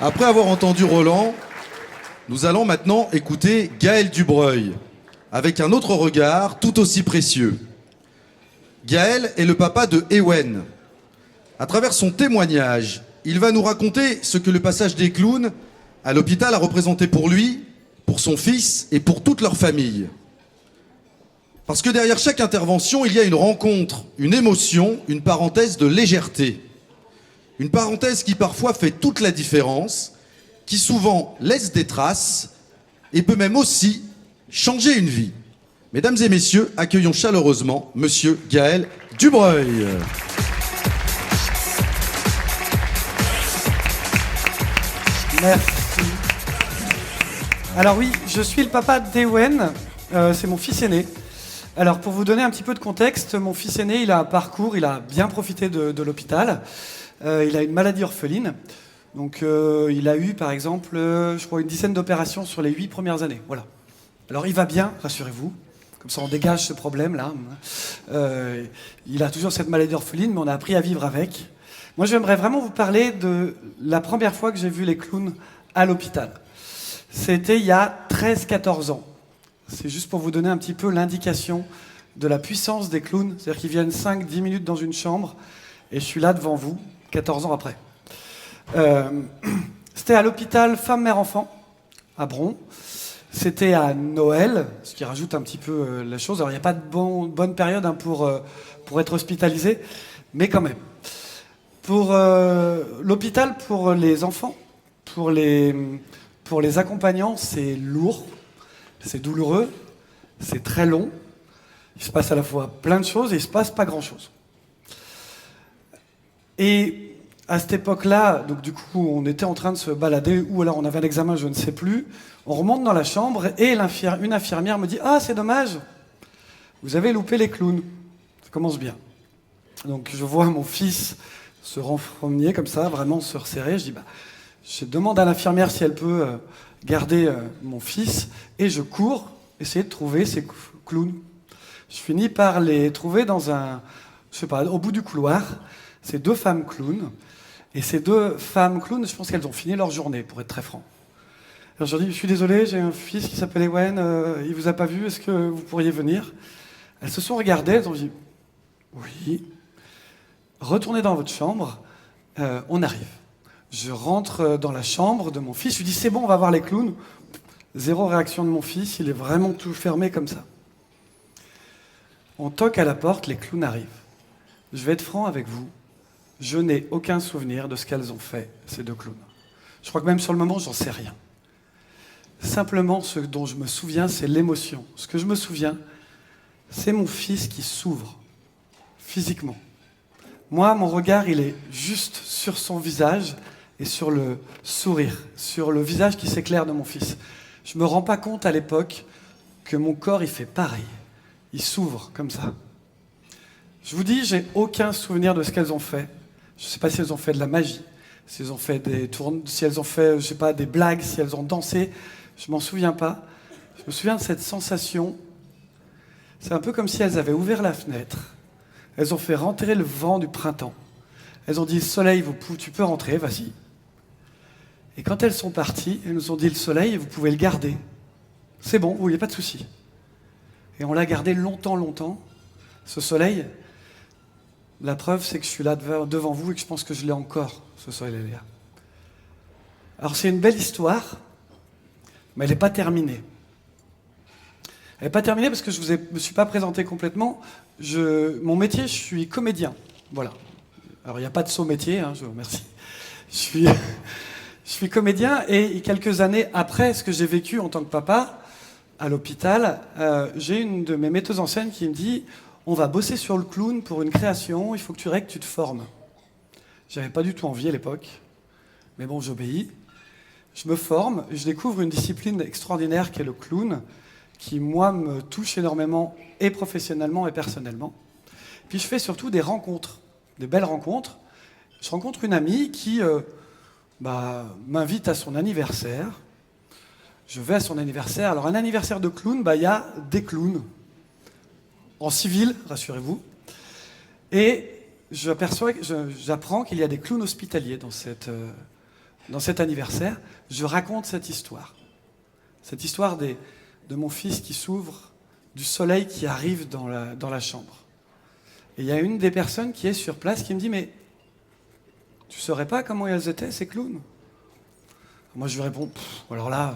Après avoir entendu Roland, nous allons maintenant écouter Gaël Dubreuil, avec un autre regard tout aussi précieux. Gaël est le papa de Ewen. À travers son témoignage, il va nous raconter ce que le passage des clowns à l'hôpital a représenté pour lui, pour son fils et pour toute leur famille. Parce que derrière chaque intervention, il y a une rencontre, une émotion, une parenthèse de légèreté. Une parenthèse qui parfois fait toute la différence, qui souvent laisse des traces et peut même aussi changer une vie. Mesdames et messieurs, accueillons chaleureusement Monsieur Gaël Dubreuil. Merci. Alors oui, je suis le papa d'Ewen, c'est mon fils aîné. Alors pour vous donner un petit peu de contexte, mon fils aîné, il a un parcours, il a bien profité de l'hôpital. Il a une maladie orpheline. Donc il a eu par exemple, je crois, une dizaine d'opérations sur les 8 premières années. Voilà. Alors il va bien, rassurez-vous. Comme ça on dégage ce problème-là. Il a toujours cette maladie orpheline, mais on a appris à vivre avec. Moi j'aimerais vraiment vous parler de la première fois que j'ai vu les clowns à l'hôpital. C'était il y a 13-14 ans. C'est juste pour vous donner un petit peu l'indication de la puissance des clowns. C'est-à-dire qu'ils viennent 5-10 minutes dans une chambre et je suis là devant vous, 14 ans après. C'était à l'hôpital Femme-Mère-Enfant, à Bron. C'était à Noël, ce qui rajoute un petit peu la chose. Alors il n'y a pas de bonne période pour être hospitalisé, mais quand même. Pour l'hôpital, pour les enfants, pour les accompagnants, c'est lourd, c'est douloureux, c'est très long. Il se passe à la fois plein de choses et il ne se passe pas grand-chose. Et à cette époque-là, donc du coup, on était en train de se balader, ou alors on avait un examen, je ne sais plus. On remonte dans la chambre et une infirmière me dit « Ah, c'est dommage, vous avez loupé les clowns. » Ça commence bien. Donc je vois mon fils se renfrogner comme ça, vraiment se resserrer. Je dis je demande à l'infirmière si elle peut garder mon fils, et je cours essayer de trouver ces clowns. Je finis par les trouver dans au bout du couloir. Ces 2 femmes clowns. Et ces 2 femmes clowns, je pense qu'elles ont fini leur journée, pour être très franc. Alors je leur dis, je suis désolé, j'ai un fils qui s'appelle Ewen, il vous a pas vu, est-ce que vous pourriez venir? Elles se sont regardées, elles ont dit, oui. Retournez dans votre chambre, on arrive. Je rentre dans la chambre de mon fils, je lui dis, c'est bon, on va voir les clowns. Zéro réaction de mon fils, il est vraiment tout fermé comme ça. On toque à la porte, les clowns arrivent. Je vais être franc avec vous. Je n'ai aucun souvenir de ce qu'elles ont fait, ces 2 clowns. Je crois que même sur le moment, j'en sais rien. Simplement, ce dont je me souviens, c'est l'émotion. Ce que je me souviens, c'est mon fils qui s'ouvre, physiquement. Moi, mon regard, il est juste sur son visage et sur le sourire, sur le visage qui s'éclaire de mon fils. Je ne me rends pas compte à l'époque que mon corps, il fait pareil. Il s'ouvre comme ça. Je vous dis, j'ai aucun souvenir de ce qu'elles ont fait. Je ne sais pas si elles ont fait de la magie, si elles ont fait si elles ont fait, je sais pas, des blagues, si elles ont dansé. Je m'en souviens pas. Je me souviens de cette sensation. C'est un peu comme si elles avaient ouvert la fenêtre. Elles ont fait rentrer le vent du printemps. Elles ont dit, soleil, tu peux rentrer, vas-y. Et quand elles sont parties, elles nous ont dit, le soleil, vous pouvez le garder. C'est bon, il n'y a pas de souci. Et on l'a gardé longtemps, longtemps. Ce soleil. La preuve, c'est que je suis là devant vous et que je pense que je l'ai encore, ce soleil-là. Alors c'est une belle histoire, mais elle n'est pas terminée. Elle n'est pas terminée parce que je ne me suis pas présenté complètement. Mon métier, je suis comédien. Voilà. Alors il n'y a pas de saut métier, je vous remercie. Je suis comédien, et quelques années après ce que j'ai vécu en tant que papa, à l'hôpital, j'ai une de mes metteuses en scène qui me dit « On va bosser sur le clown pour une création, il faut que tu te formes. » J'avais pas du tout envie à l'époque, mais bon, j'obéis. Je me forme, je découvre une discipline extraordinaire qui est le clown, qui, moi, me touche énormément, et professionnellement et personnellement. Puis je fais surtout des rencontres, des belles rencontres. Je rencontre une amie qui m'invite à son anniversaire. Je vais à son anniversaire. Alors, un anniversaire de clown, il y a des clowns. En civil, rassurez-vous. Et j'apprends qu'il y a des clowns hospitaliers dans cet anniversaire, je raconte cette histoire. Cette histoire de mon fils qui s'ouvre, du soleil qui arrive dans la chambre. Et il y a une des personnes qui est sur place qui me dit « Mais tu ne saurais pas comment elles étaient, ces clowns ?» Moi, je lui réponds « Alors là,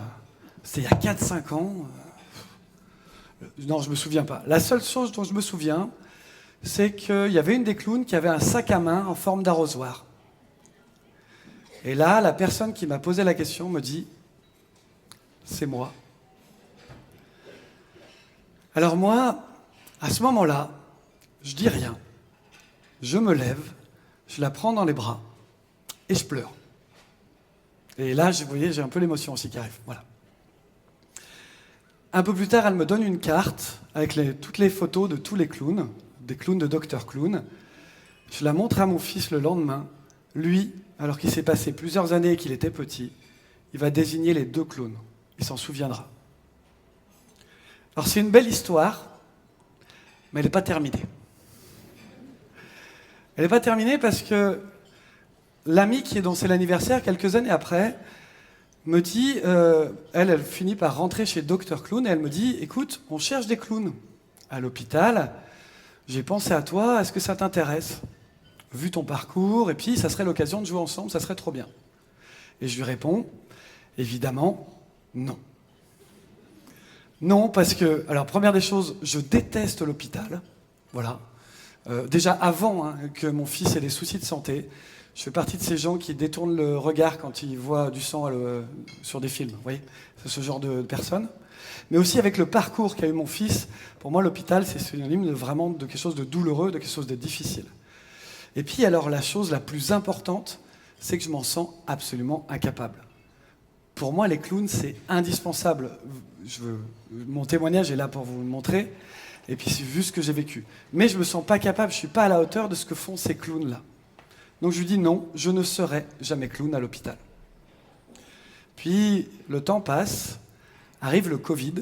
c'était il y a 4-5 ans. Non, je ne me souviens pas. La seule chose dont je me souviens, c'est qu'il y avait une des clowns qui avait un sac à main en forme d'arrosoir. Et là, la personne qui m'a posé la question me dit « C'est moi. » Alors moi, à ce moment-là, je dis rien. Je me lève, je la prends dans les bras et je pleure. Et là, vous voyez, j'ai un peu l'émotion aussi qui arrive. Voilà. Un peu plus tard, elle me donne une carte avec toutes les photos de tous les clowns, des clowns de Dr Clown. Je la montre à mon fils le lendemain. Lui, alors qu'il s'est passé plusieurs années et qu'il était petit, il va désigner les 2 clowns. Il s'en souviendra. Alors c'est une belle histoire, mais elle n'est pas terminée. Elle n'est pas terminée parce que l'amie qui est dont c'est l'anniversaire, quelques années après, me dit, elle finit par rentrer chez Dr Clown et elle me dit, écoute, on cherche des clowns à l'hôpital, j'ai pensé à toi, est-ce que ça t'intéresse ? Vu ton parcours, et puis ça serait l'occasion de jouer ensemble, ça serait trop bien. Et je lui réponds, évidemment, non. Non, parce que, alors première des choses, je déteste l'hôpital, voilà. Déjà avant que mon fils ait des soucis de santé, je fais partie de ces gens qui détournent le regard quand ils voient du sang sur des films, vous voyez, c'est ce genre de personnes. Mais aussi avec le parcours qu'a eu mon fils, pour moi l'hôpital c'est synonyme de quelque chose de douloureux, de quelque chose de difficile. Et puis alors la chose la plus importante, c'est que je m'en sens absolument incapable. Pour moi les clowns c'est indispensable. Mon témoignage est là pour vous le montrer, et puis c'est vu ce que j'ai vécu. Mais je me sens pas capable, je suis pas à la hauteur de ce que font ces clowns-là. Donc je lui dis non, je ne serai jamais clown à l'hôpital. Puis le temps passe, arrive le Covid,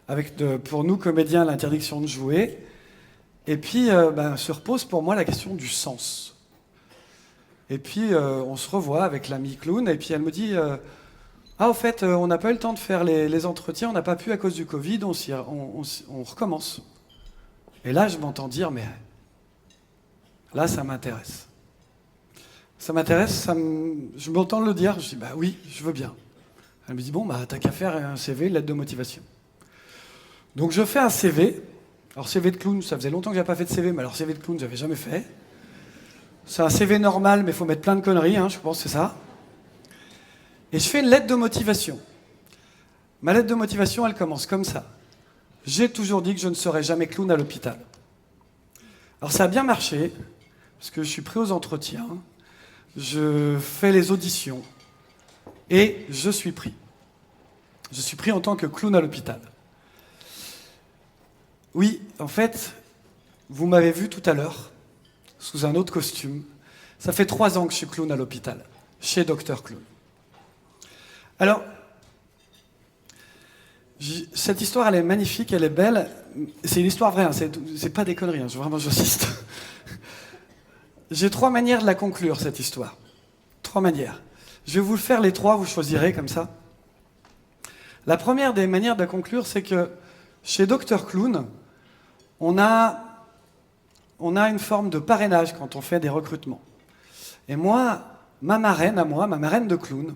avec pour nous comédiens l'interdiction de jouer, et puis se repose pour moi la question du sens. Et puis on se revoit avec l'amie clown, et puis elle me dit au fait, on n'a pas eu le temps de faire les entretiens, on n'a pas pu à cause du Covid, on recommence. Et là je m'entends dire mais là ça m'intéresse. Ça m'intéresse, je m'entends le dire, je dis bah oui, je veux bien. Elle me dit bon t'as qu'à faire un CV, une lettre de motivation. Donc je fais un CV. Alors CV de clown, ça faisait longtemps que j'avais pas fait de CV, mais alors CV de clown, j'avais jamais fait. C'est un CV normal, mais il faut mettre plein de conneries, je pense que c'est ça. Et je fais une lettre de motivation. Ma lettre de motivation, elle commence comme ça. J'ai toujours dit que je ne serai jamais clown à l'hôpital. Alors ça a bien marché, parce que je suis pris aux entretiens, je fais les auditions, et je suis pris. Je suis pris en tant que clown à l'hôpital. Oui, en fait, vous m'avez vu tout à l'heure, sous un autre costume. Ça fait 3 ans que je suis clown à l'hôpital, chez Dr Clown. Alors, cette histoire, elle est magnifique, elle est belle. C'est une histoire vraie, c'est pas des conneries, vraiment j'insiste. J'ai 3 manières de la conclure, cette histoire. 3 manières. Je vais vous faire les 3, vous choisirez comme ça. La première des manières de la conclure, c'est que chez Dr Clown, on a une forme de parrainage quand on fait des recrutements. Et moi, ma marraine de clown,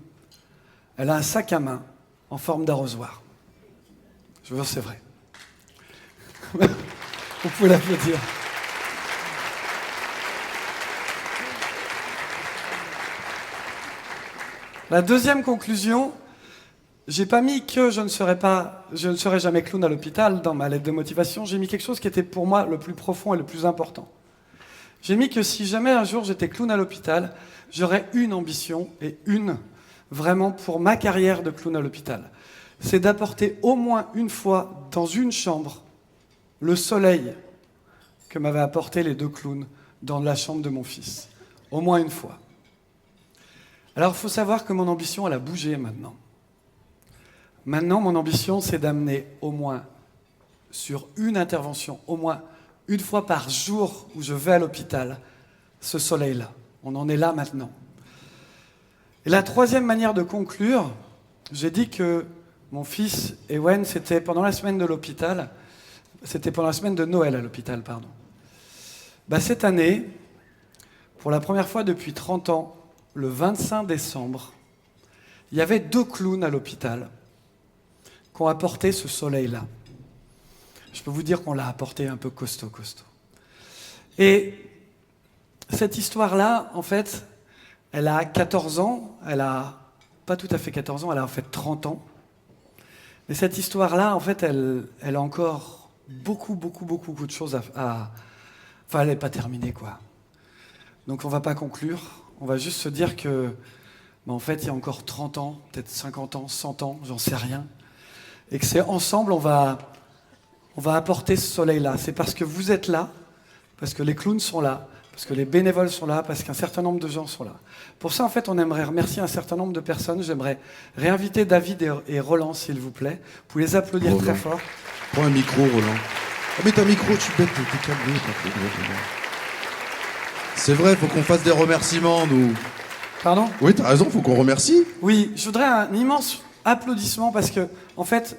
elle a un sac à main en forme d'arrosoir. Je veux dire, c'est vrai. Vous pouvez l'applaudir. La deuxième conclusion, j'ai pas mis que je ne serai jamais clown à l'hôpital dans ma lettre de motivation, j'ai mis quelque chose qui était pour moi le plus profond et le plus important. J'ai mis que si jamais un jour j'étais clown à l'hôpital, j'aurais une ambition, et vraiment pour ma carrière de clown à l'hôpital. C'est d'apporter au moins une fois dans une chambre le soleil que m'avaient apporté les 2 clowns dans la chambre de mon fils. Au moins une fois. Alors il faut savoir que mon ambition, elle a bougé maintenant. Maintenant, mon ambition, c'est d'amener au moins sur une intervention, au moins une fois par jour où je vais à l'hôpital, ce soleil-là. On en est là maintenant. Et la troisième manière de conclure, j'ai dit que mon fils Ewen, c'était pendant la semaine de l'hôpital, c'était pendant la semaine de Noël à l'hôpital, pardon. Cette année, pour la première fois depuis 30 ans, le 25 décembre, il y avait 2 clowns à l'hôpital qui ont apporté ce soleil-là. Je peux vous dire qu'on l'a apporté un peu costaud. Et cette histoire-là, en fait, elle a 14 ans, elle a pas tout à fait 14 ans, elle a en fait 30 ans. Mais cette histoire-là, en fait, elle a encore beaucoup de choses à... Enfin, elle n'est pas terminée, quoi. Donc on ne va pas conclure, on va juste se dire que, en fait, il y a encore 30 ans, peut-être 50 ans, 100 ans, j'en sais rien. Et que c'est ensemble, on va apporter ce soleil-là. C'est parce que vous êtes là, parce que les clowns sont là, parce que les bénévoles sont là, parce qu'un certain nombre de gens sont là. Pour ça, en fait, on aimerait remercier un certain nombre de personnes. J'aimerais réinviter David et Roland, s'il vous plaît. Vous pouvez les applaudir Roland. très fort. Prends un micro, Roland. Ah, mais t'as un micro, tu bête, t'es calmé. C'est vrai, il faut qu'on fasse des remerciements, nous. Pardon ? Oui, t'as raison, faut qu'on remercie. Oui, je voudrais un immense applaudissement parce que, en fait,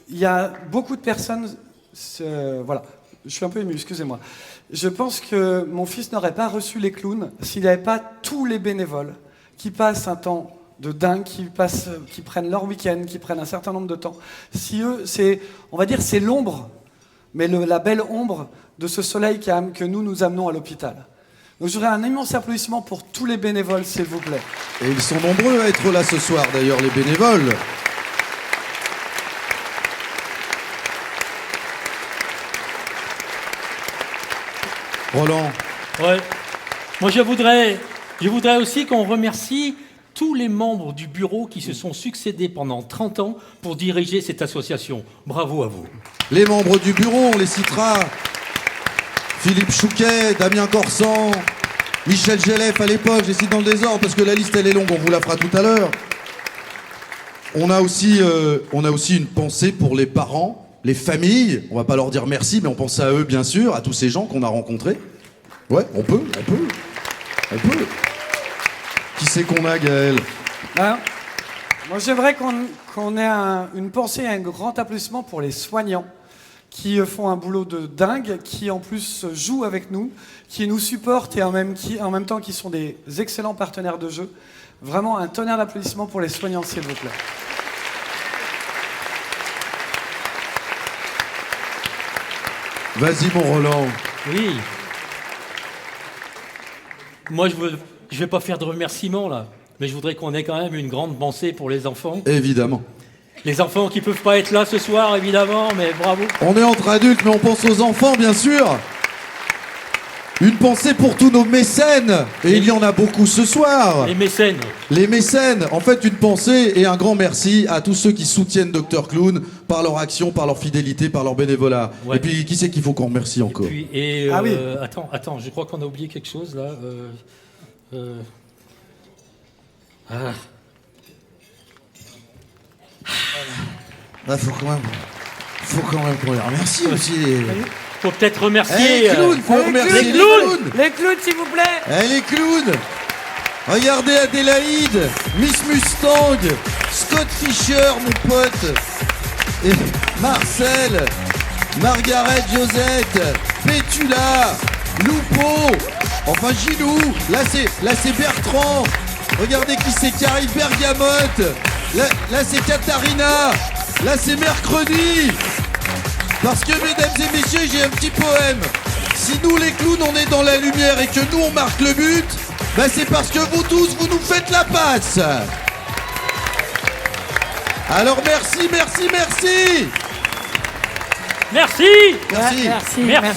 il y a beaucoup de personnes... voilà, je suis un peu ému, excusez-moi. Je pense que mon fils n'aurait pas reçu les clowns s'il n'y avait pas tous les bénévoles qui passent un temps de dingue, qui prennent leur week-end, qui prennent un certain nombre de temps. Si eux, on va dire, c'est l'ombre, mais la belle ombre de ce soleil que nous amenons à l'hôpital. Donc je voudrais un immense applaudissement pour tous les bénévoles, s'il vous plaît. Et ils sont nombreux à être là ce soir, d'ailleurs, les bénévoles. Roland. Ouais. Moi, je voudrais aussi qu'on remercie tous les membres du bureau qui se sont succédés pendant 30 ans pour diriger cette association. Bravo à vous. Les membres du bureau, on les citera. Philippe Chouquet, Damien Corsan, Michel Gélef à l'époque, je les cite dans le désordre parce que la liste elle est longue, on vous la fera tout à l'heure. On a aussi une pensée pour les parents, les familles. On va pas leur dire merci, mais on pense à eux bien sûr, à tous ces gens qu'on a rencontrés. Ouais, on peut. Qui c'est qu'on a, Gaël ? Moi, j'aimerais qu'on ait une pensée et un grand applaudissement pour les soignants qui font un boulot de dingue, qui en plus jouent avec nous, qui nous supportent et en même temps qui sont des excellents partenaires de jeu. Vraiment un tonnerre d'applaudissements pour les soignants, s'il vous plaît. Vas-y, mon Roland. Oui. Moi, je vais pas faire de remerciements, là. Mais je voudrais qu'on ait quand même une grande pensée pour les enfants. Évidemment. Les enfants qui peuvent pas être là ce soir, évidemment, mais bravo. On est entre adultes, mais on pense aux enfants, bien sûr. Une pensée pour tous nos mécènes. Et il y en a beaucoup ce soir. Les mécènes. Les mécènes. En fait, une pensée et un grand merci à tous ceux qui soutiennent Dr Clown par leur action, par leur fidélité, par leur bénévolat. Ouais. Et puis, qui c'est qu'il faut qu'on remercie encore ? Oui. Attends, je crois qu'on a oublié quelque chose, là. Faut quand même qu'on les remercie aussi. Faut peut-être remercier... Les clowns, faut remercier les clowns. Les clowns, s'il vous plaît. Les clowns. Regardez Adélaïde, Miss Mustang, Scott Fisher, mon pote, et Marcel, Margaret Josette, Pétula, Loupo, enfin Gilou, là c'est Bertrand. Regardez qui c'est qui arrive, Bergamote. Là c'est Katharina. Là c'est mercredi. Parce que mesdames et messieurs, j'ai un petit poème. Si nous les clowns on est dans la lumière et que nous on marque le but, c'est parce que vous tous vous nous faites la passe. Alors merci. Merci. Merci.